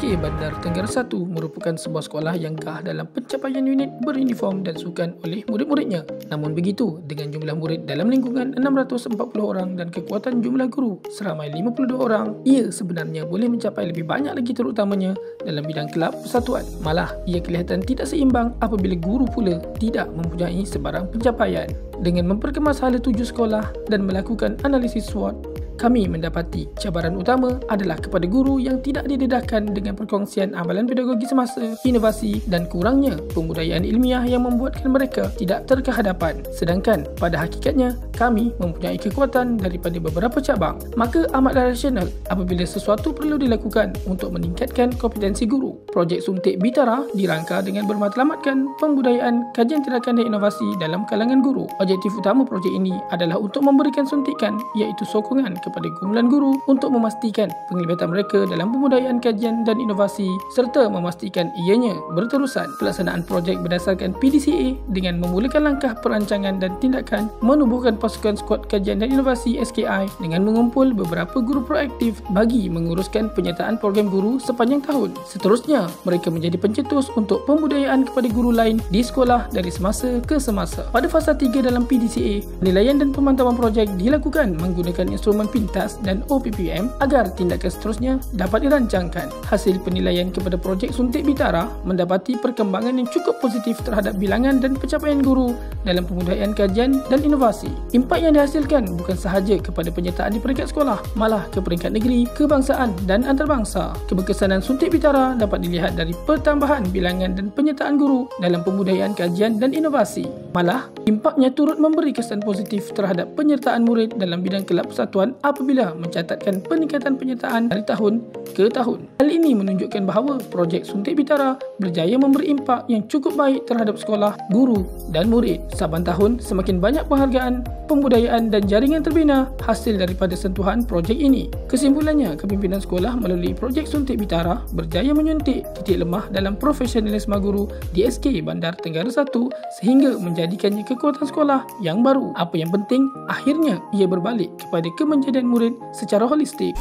SK Bandar Tenggara 1 merupakan sebuah sekolah yang gah dalam pencapaian unit beruniform dan sukan oleh murid-muridnya. Namun begitu, dengan jumlah murid dalam lingkungan 640 orang dan kekuatan jumlah guru seramai 52 orang, ia sebenarnya boleh mencapai lebih banyak lagi, terutamanya dalam bidang kelab persatuan. Malah, ia kelihatan tidak seimbang apabila guru pula tidak mempunyai sebarang pencapaian. Dengan memperkemas hala tuju sekolah dan melakukan analisis SWOT, kami mendapati cabaran utama adalah kepada guru yang tidak didedahkan dengan perkongsian amalan pedagogi semasa, inovasi dan kurangnya pembudayaan ilmiah yang membuatkan mereka tidak terkehadapan. Sedangkan pada hakikatnya, kami mempunyai kekuatan daripada beberapa cabang. Maka amatlah rasional apabila sesuatu perlu dilakukan untuk meningkatkan kompetensi guru. Projek Suntik Bitara dirangka dengan bermatlamatkan pembudayaan, kajian tindakan dan inovasi dalam kalangan guru. Objektif utama projek ini adalah untuk memberikan suntikan, iaitu sokongan kepada kumpulan guru untuk memastikan penglibatan mereka dalam pembudayaan, kajian dan inovasi serta memastikan ianya berterusan. Pelaksanaan projek berdasarkan PDCA dengan memulakan langkah perancangan dan tindakan, menubuhkan pasukan skuad kajian dan inovasi SKI dengan mengumpul beberapa guru proaktif bagi menguruskan penyertaan program guru sepanjang tahun. Seterusnya, mereka menjadi pencetus untuk pembudayaan kepada guru lain di sekolah dari semasa ke semasa. Pada fasa 3 dalam PDCA, penilaian dan pemantauan projek dilakukan menggunakan instrumen PINTAS dan OPPM agar tindakan seterusnya dapat dirancangkan. Hasil penilaian kepada projek Suntik Bitara mendapati perkembangan yang cukup positif terhadap bilangan dan pencapaian guru dalam pembudayaan, kajian dan inovasi. Impak yang dihasilkan bukan sahaja kepada penyertaan di peringkat sekolah, malah ke peringkat negeri, kebangsaan dan antarabangsa. Keberkesanan Suntik Bitara dapat dilihat dari pertambahan bilangan dan penyertaan guru dalam pembudayaan, kajian dan inovasi. Malah, impaknya turut memberi kesan positif terhadap penyertaan murid dalam bidang kelab persatuan apabila mencatatkan peningkatan penyertaan dari tahun ke tahun. Hal ini menunjukkan bahawa projek Suntik Bitara berjaya memberi impak yang cukup baik terhadap sekolah, guru dan murid. Saban tahun, semakin banyak penghargaan, pembudayaan dan jaringan terbina hasil daripada sentuhan projek ini. Kesimpulannya, kepimpinan sekolah melalui projek Suntik Bitara berjaya menyuntik titik lemah dalam profesionalisme guru di SK Bandar Tenggara 1 sehingga menjadikannya kekuatan sekolah yang baru. Apa yang penting, akhirnya ia berbalik kepada kemenjadian murid secara holistik.